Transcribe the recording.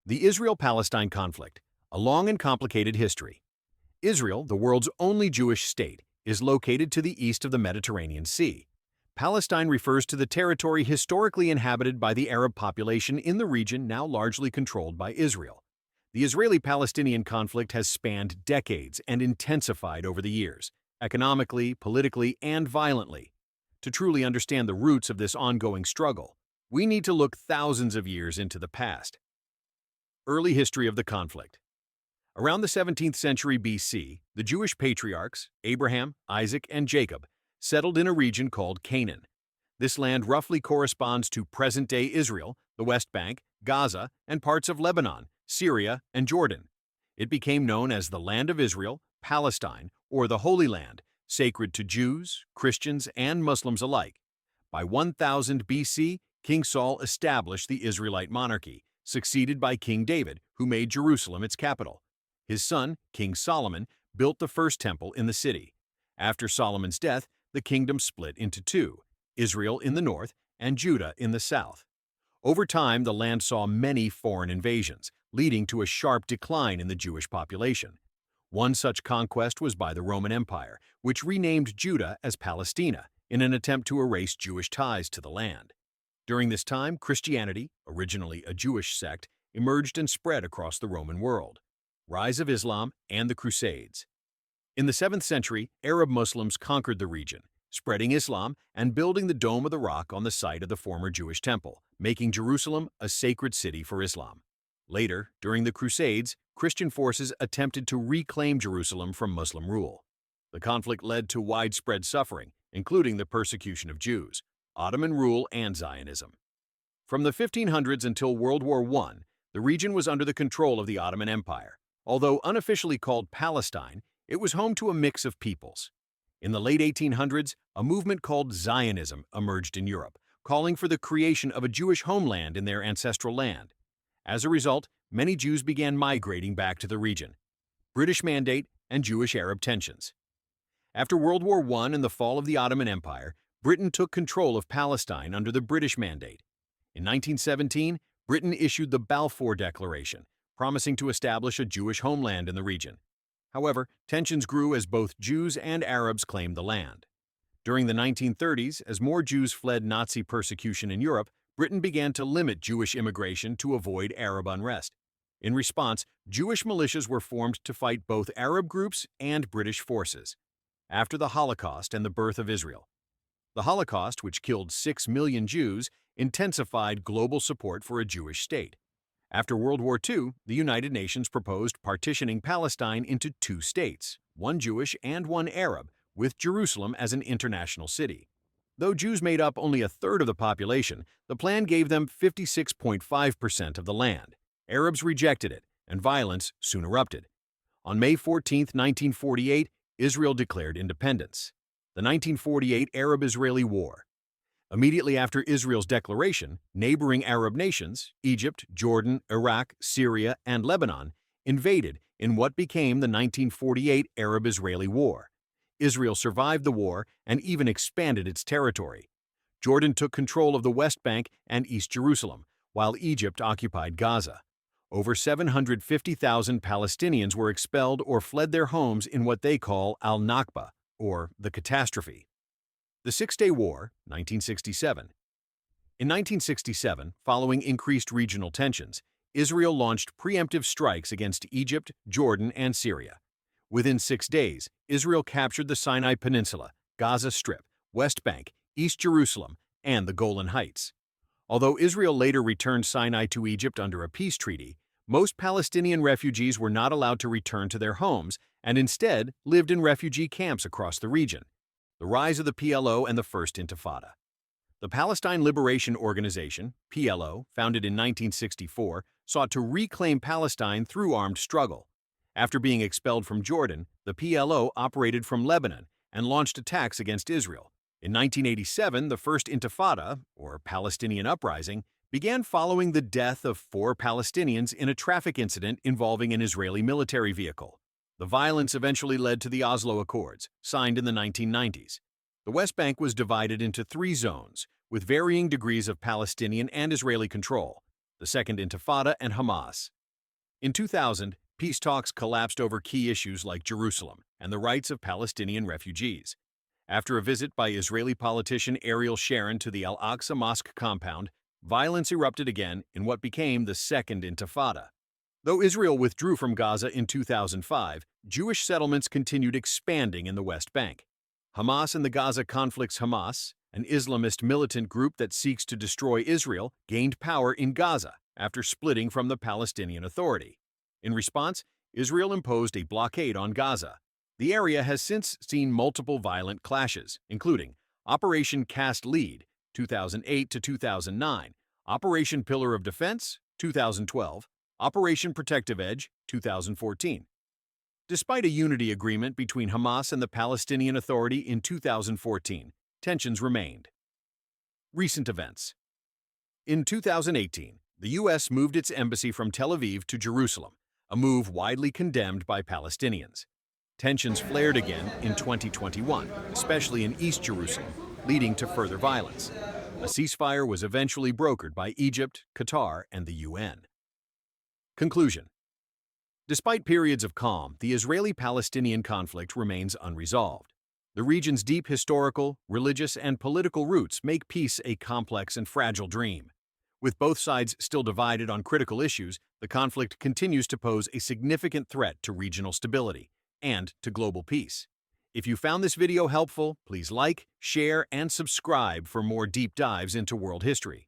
The Israel-Palestine conflict, a long and complicated history. Israel, the world's only Jewish state, is located to the east of the Mediterranean Sea. Palestine refers to the territory historically inhabited by the Arab population in the region now largely controlled by Israel. The Israeli-Palestinian conflict has spanned decades and intensified over the years, economically, politically, and violently. To truly understand the roots of this ongoing struggle, we need to look thousands of years into the past. Early history of the conflict. Around the 17th century BC, the Jewish patriarchs, Abraham, Isaac, and Jacob, settled in a region called Canaan. This land roughly corresponds to present-day Israel, the West Bank, Gaza, and parts of Lebanon, Syria, and Jordan. It became known as the Land of Israel, Palestine, or the Holy Land, sacred to Jews, Christians, and Muslims alike. By 1000 BC, King Saul established the Israelite monarchy, succeeded by King David, who made Jerusalem its capital. His son, King Solomon, built the first temple in the city. After Solomon's death, the kingdom split into two, Israel in the north and Judah in the south. Over time, the land saw many foreign invasions, leading to a sharp decline in the Jewish population. One such conquest was by the Roman Empire, which renamed Judah as Palestina in an attempt to erase Jewish ties to the land. During this time, Christianity, originally a Jewish sect, emerged and spread across the Roman world. Rise of Islam and the Crusades. In the 7th century, Arab Muslims conquered the region, spreading Islam and building the Dome of the Rock on the site of the former Jewish temple, making Jerusalem a sacred city for Islam. Later, during the Crusades, Christian forces attempted to reclaim Jerusalem from Muslim rule. The conflict led to widespread suffering, including the persecution of Jews, Ottoman rule, and Zionism. From the 1500s until World War I, the region was under the control of the Ottoman Empire. Although unofficially called Palestine, it was home to a mix of peoples. In the late 1800s, a movement called Zionism emerged in Europe, calling for the creation of a Jewish homeland in their ancestral land. As a result, many Jews began migrating back to the region. British Mandate and Jewish-Arab tensions. After World War I and the fall of the Ottoman Empire, Britain took control of Palestine under the British Mandate. In 1917, Britain issued the Balfour Declaration, promising to establish a Jewish homeland in the region. However, tensions grew as both Jews and Arabs claimed the land. During the 1930s, as more Jews fled Nazi persecution in Europe, Britain began to limit Jewish immigration to avoid Arab unrest. In response, Jewish militias were formed to fight both Arab groups and British forces. After the Holocaust and the birth of Israel. The Holocaust, which killed 6 million Jews, intensified global support for a Jewish state. After World War II, the United Nations proposed partitioning Palestine into two states, one Jewish and one Arab, with Jerusalem as an international city. Though Jews made up only a third of the population, the plan gave them 56.5% of the land. Arabs rejected it, and violence soon erupted. On May 14, 1948, Israel declared independence. The 1948 Arab-Israeli War. Immediately after Israel's declaration, neighboring Arab nations, Egypt, Jordan, Iraq, Syria, and Lebanon, invaded in what became the 1948 Arab-Israeli War. Israel survived the war and even expanded its territory. Jordan took control of the West Bank and East Jerusalem, while Egypt occupied Gaza. Over 750,000 Palestinians were expelled or fled their homes in what they call al-Nakba, or the catastrophe. The Six-Day War, 1967. In 1967, following increased regional tensions, Israel launched preemptive strikes against Egypt, Jordan, and Syria. Within 6 days, Israel captured the Sinai Peninsula, Gaza Strip, West Bank, East Jerusalem, and the Golan Heights. Although Israel later returned Sinai to Egypt under a peace treaty, most Palestinian refugees were not allowed to return to their homes and instead lived in refugee camps across the region. The rise of the PLO and the First Intifada. The Palestine Liberation Organization, PLO, founded in 1964, sought to reclaim Palestine through armed struggle. After being expelled from Jordan, the PLO operated from Lebanon and launched attacks against Israel. In 1987, the First Intifada, or Palestinian uprising, began following the death of 4 Palestinians in a traffic incident involving an Israeli military vehicle. The violence eventually led to the Oslo Accords, signed in the 1990s. The West Bank was divided into 3 zones, with varying degrees of Palestinian and Israeli control: the Second Intifada and Hamas. In 2000, peace talks collapsed over key issues like Jerusalem and the rights of Palestinian refugees. After a visit by Israeli politician Ariel Sharon to the Al-Aqsa Mosque compound, violence erupted again in what became the Second Intifada. Though Israel withdrew from Gaza in 2005, Jewish settlements continued expanding in the West Bank. Hamas and the Gaza conflict's Hamas, an Islamist militant group that seeks to destroy Israel, gained power in Gaza after splitting from the Palestinian Authority. In response, Israel imposed a blockade on Gaza. The area has since seen multiple violent clashes, including Operation Cast Lead, 2008 to 2009, Operation Pillar of Defense, 2012, Operation Protective Edge, 2014. Despite a unity agreement between Hamas and the Palestinian Authority in 2014, tensions remained. Recent events. In 2018, the U.S. moved its embassy from Tel Aviv to Jerusalem, a move widely condemned by Palestinians. Tensions flared again in 2021, especially in East Jerusalem, leading to further violence. A ceasefire was eventually brokered by Egypt, Qatar, and the UN. Conclusion. Despite periods of calm, the Israeli-Palestinian conflict remains unresolved. The region's deep historical, religious, and political roots make peace a complex and fragile dream. With both sides still divided on critical issues, the conflict continues to pose a significant threat to regional stability and to global peace. If you found this video helpful, please like, share, and subscribe for more deep dives into world history.